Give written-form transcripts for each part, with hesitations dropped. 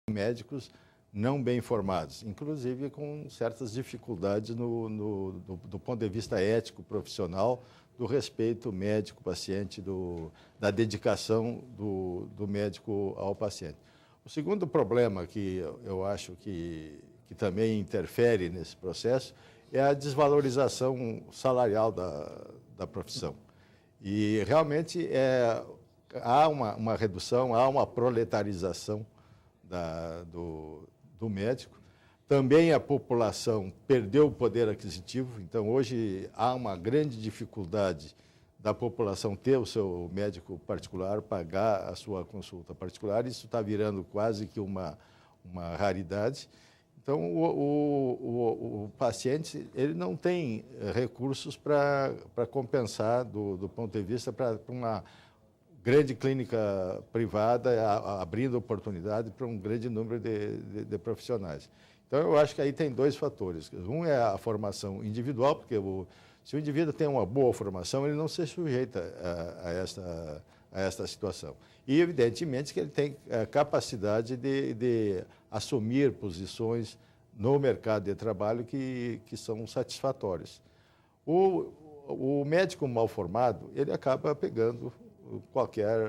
médicos não bem formados, inclusive com certas dificuldades do ponto de vista ético, profissional, do respeito médico-paciente, da dedicação do médico ao paciente. O segundo problema que eu acho que também interfere nesse processo é a desvalorização salarial da profissão. E realmente há uma redução, há uma proletarização do médico. Também a população perdeu o poder aquisitivo, então hoje há uma grande dificuldade da população ter o seu médico particular, pagar a sua consulta particular. Isso está virando quase que uma raridade. Então, o paciente ele não tem recursos para compensar, do ponto de vista, para uma grande clínica privada, abrindo oportunidade para um grande número de profissionais. Então, eu acho que aí tem dois fatores. Um é a formação individual, porque se o indivíduo tem uma boa formação, ele não se sujeita a esta situação. E, evidentemente, que ele tem a capacidade de assumir posições no mercado de trabalho que são satisfatórias. O médico mal formado, ele acaba pegando qualquer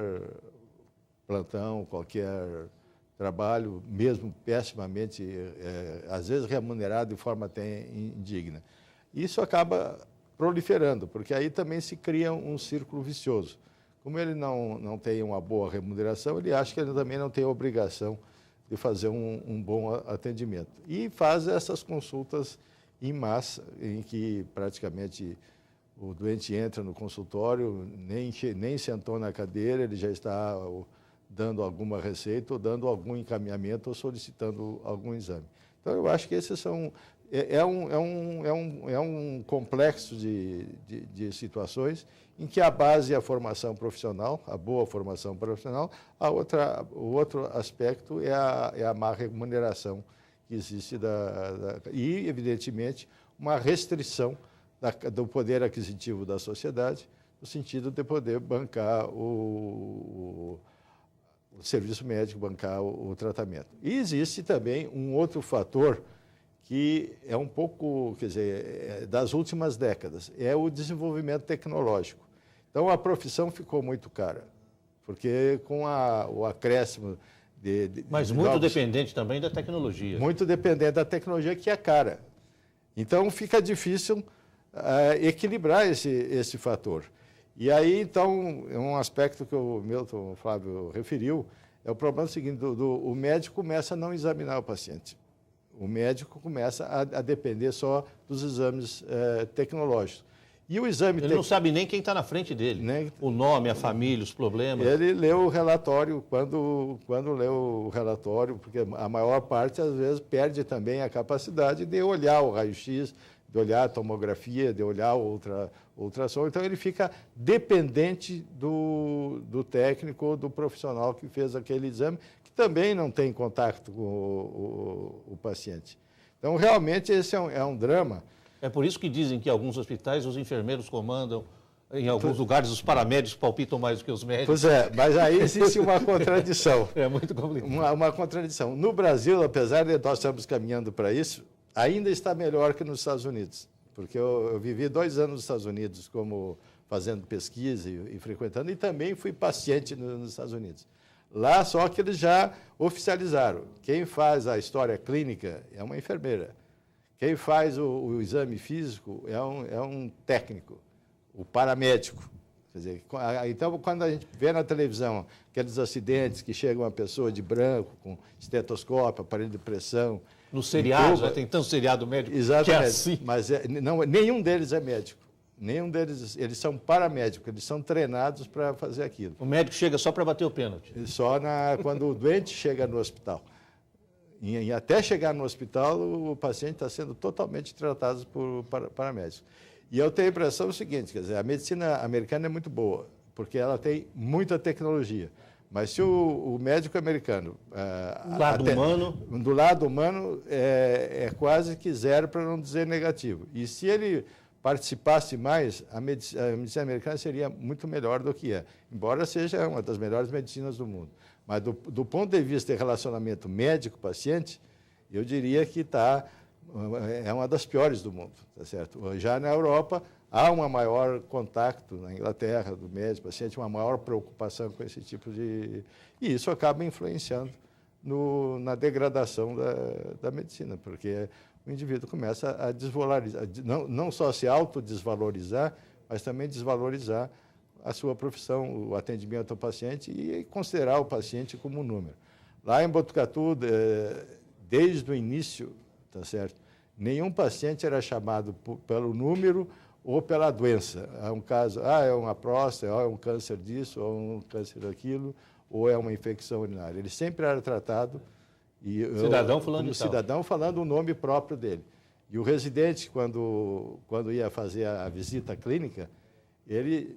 plantão, qualquer trabalho, mesmo pessimamente, às vezes remunerado de forma até indigna. Isso acaba proliferando, porque aí também se cria um círculo vicioso. Como ele não tem uma boa remuneração, ele acha que ele também não tem a obrigação de fazer um bom atendimento. E faz essas consultas em massa, em que praticamente o doente entra no consultório, nem sentou na cadeira, ele já está dando alguma receita, ou dando algum encaminhamento, ou solicitando algum exame. Então, eu acho que esses são... É um complexo de situações em que a base é a formação profissional, a boa formação profissional. O outro aspecto é a má remuneração que existe e, evidentemente, uma restrição do poder aquisitivo da sociedade, no sentido de poder bancar o serviço médico, bancar o tratamento. E existe também um outro fator que é um pouco, quer dizer, das últimas décadas, é o desenvolvimento tecnológico. Então, a profissão ficou muito cara, porque com o acréscimo Mas muito dependente também da tecnologia. Muito dependente da tecnologia, que é cara. Então, fica difícil equilibrar esse fator. E aí, então, um aspecto que o Milton Flávio referiu é o problema seguinte, o médico começa a não examinar o paciente. O médico começa a depender só dos exames tecnológicos. E o exame Ele não sabe nem quem está na frente dele, o nome, a família, os problemas. Ele lê o relatório, quando lê o relatório, porque a maior parte, às vezes, perde também a capacidade de olhar o raio-x, de olhar a tomografia, de olhar ultrassom. Então, ele fica dependente do técnico, do profissional que fez aquele exame, que também não tem contato com o paciente. Então, realmente, esse é um drama. É por isso que dizem que em alguns hospitais os enfermeiros comandam, em alguns lugares os paramédicos palpitam mais do que os médicos. Pois é, mas aí existe uma contradição. É muito complicado. Uma contradição. No Brasil, apesar de nós estarmos caminhando para isso, ainda está melhor que nos Estados Unidos. Porque eu vivi 2 anos nos Estados Unidos fazendo pesquisa e frequentando, e também fui paciente nos Estados Unidos. Lá, só que eles já oficializaram. Quem faz a história clínica é uma enfermeira. Quem faz o exame físico é um técnico, o paramédico. Quer dizer, então, quando a gente vê na televisão aqueles acidentes que chega uma pessoa de branco, com estetoscópio, aparelho de pressão... Nos seriados, tem tanto seriado médico exatamente, que é assim. Mas nenhum deles é médico. Nenhum deles, eles são paramédicos, eles são treinados para fazer aquilo. O médico chega só para bater o pênalti. Só quando o doente chega no hospital. E até chegar no hospital, o paciente está sendo totalmente tratado por paramédicos. E eu tenho a impressão seguinte, quer dizer, a medicina americana é muito boa, porque ela tem muita tecnologia. Mas se o médico americano... Do lado humano é quase que zero, para não dizer negativo. E se ele participasse mais, a medicina americana seria muito melhor do que é, embora seja uma das melhores medicinas do mundo. Mas do ponto de vista de relacionamento médico-paciente, eu diria que é uma das piores do mundo, tá certo? Já na Europa, há um maior contato, na Inglaterra, do médico-paciente, uma maior preocupação com esse tipo de... E isso acaba influenciando na degradação da medicina, porque o indivíduo começa a desvalorizar, não só se autodesvalorizar, mas também desvalorizar a sua profissão, o atendimento ao paciente e considerar o paciente como um número. Lá em Botucatu, desde o início, tá certo? Nenhum paciente era chamado pelo número ou pela doença. É um caso, é uma próstata, é um câncer disso, ou um câncer daquilo, ou é uma infecção urinária. Ele sempre era tratado como cidadão falando o nome próprio dele. E o residente, quando ia fazer a visita clínica, ele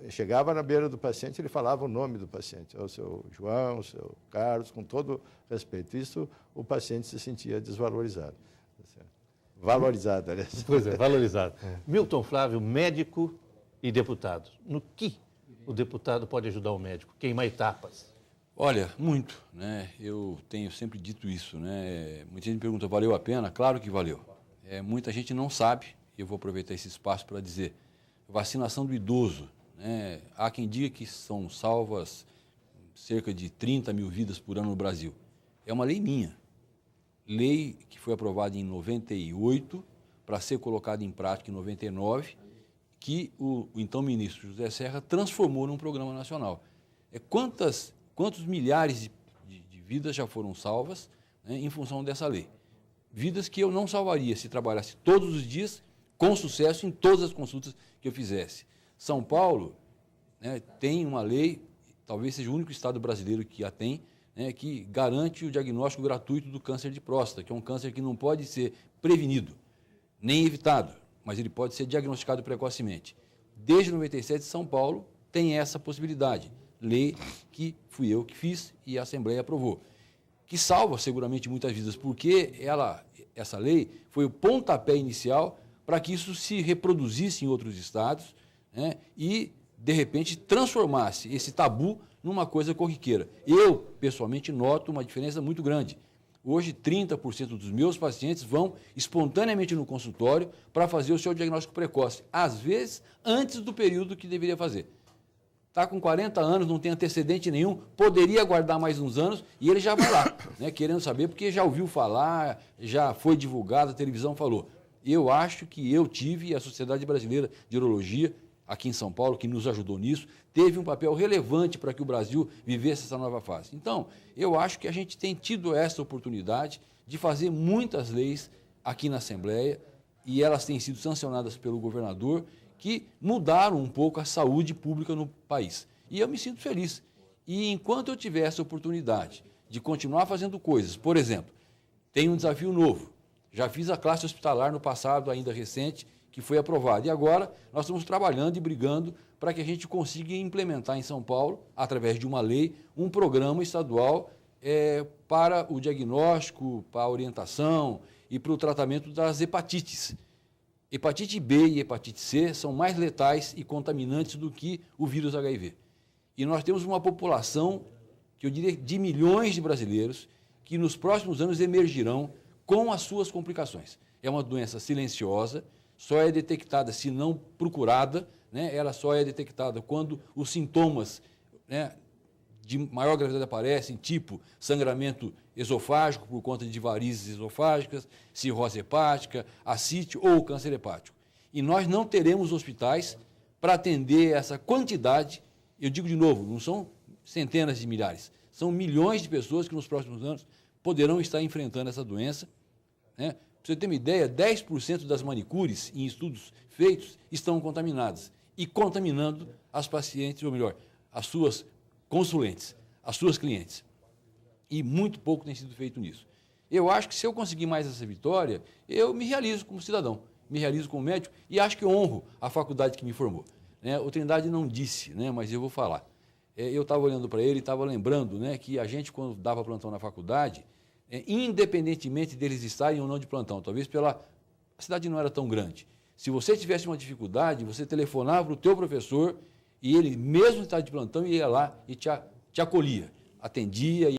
chegava na beira do paciente, ele falava o nome do paciente, o seu João, o seu Carlos, com todo respeito. Isso, o paciente se sentia desvalorizado. Valorizado, aliás. Pois é, valorizado. Milton Flávio, médico e deputado. No que o deputado pode ajudar o médico? Queimar etapas? Olha, muito, né? Eu tenho sempre dito isso, né? Muita gente me pergunta, valeu a pena? Claro que valeu. Muita gente não sabe, e eu vou aproveitar esse espaço para dizer, vacinação do idoso, né? Há quem diga que são salvas cerca de 30 mil vidas por ano no Brasil. É uma lei minha. Lei que foi aprovada em 98, para ser colocada em prática em 99, que o então ministro José Serra transformou num programa nacional. Quantos milhares de vidas já foram salvas, né, em função dessa lei? Vidas que eu não salvaria se trabalhasse todos os dias, com sucesso, em todas as consultas que eu fizesse. São Paulo, né, tem uma lei, talvez seja o único estado brasileiro que a tem, né, que garante o diagnóstico gratuito do câncer de próstata, que é um câncer que não pode ser prevenido, nem evitado, mas ele pode ser diagnosticado precocemente. Desde 97, São Paulo tem essa possibilidade. Lei que fui eu que fiz e a Assembleia aprovou. Que salva seguramente muitas vidas, porque essa lei foi o pontapé inicial para que isso se reproduzisse em outros estados, né, e, de repente, transformasse esse tabu numa coisa corriqueira. Eu, pessoalmente, noto uma diferença muito grande. Hoje, 30% dos meus pacientes vão espontaneamente no consultório para fazer o seu diagnóstico precoce, às vezes antes do período que deveria fazer. Está com 40 anos, não tem antecedente nenhum, poderia aguardar mais uns anos e ele já vai lá, né, querendo saber, porque já ouviu falar, já foi divulgado, a televisão falou. Eu acho que eu tive, e a Sociedade Brasileira de Urologia, aqui em São Paulo, que nos ajudou nisso, teve um papel relevante para que o Brasil vivesse essa nova fase. Então, eu acho que a gente tem tido essa oportunidade de fazer muitas leis aqui na Assembleia, e elas têm sido sancionadas pelo governador, que mudaram um pouco a saúde pública no país. E eu me sinto feliz. E enquanto eu tiver essa oportunidade de continuar fazendo coisas, por exemplo, tem um desafio novo. Já fiz a classe hospitalar no passado, ainda recente, que foi aprovada. E agora nós estamos trabalhando e brigando para que a gente consiga implementar em São Paulo, através de uma lei, um programa estadual para o diagnóstico, para a orientação e para o tratamento das hepatites. Hepatite B e hepatite C são mais letais e contaminantes do que o vírus HIV. E nós temos uma população, que eu diria, de milhões de brasileiros, que nos próximos anos emergirão com as suas complicações. É uma doença silenciosa, só é detectada se não procurada, né? Ela só é detectada quando os sintomas, né, de maior gravidade aparecem, tipo sangramento esofágico por conta de varizes esofágicas, cirrose hepática, ascite ou câncer hepático. E nós não teremos hospitais para atender essa quantidade, eu digo de novo, não são centenas de milhares, são milhões de pessoas que nos próximos anos poderão estar enfrentando essa doença, né? Para você ter uma ideia, 10% das manicures, em estudos feitos, estão contaminadas e contaminando as pacientes, ou melhor, as suas consulentes, as suas clientes. E muito pouco tem sido feito nisso. Eu acho que se eu conseguir mais essa vitória, eu me realizo como cidadão, me realizo como médico e acho que honro a faculdade que me formou. Né? O Trindade não disse, né, mas eu vou falar. Eu estava olhando para ele e estava lembrando, né, que a gente, quando dava plantão na faculdade, independentemente deles estarem ou não de plantão, talvez a cidade não era tão grande. Se você tivesse uma dificuldade, você telefonava para o teu professor e ele, mesmo em estado de plantão, ia lá e te te acolhia, atendia e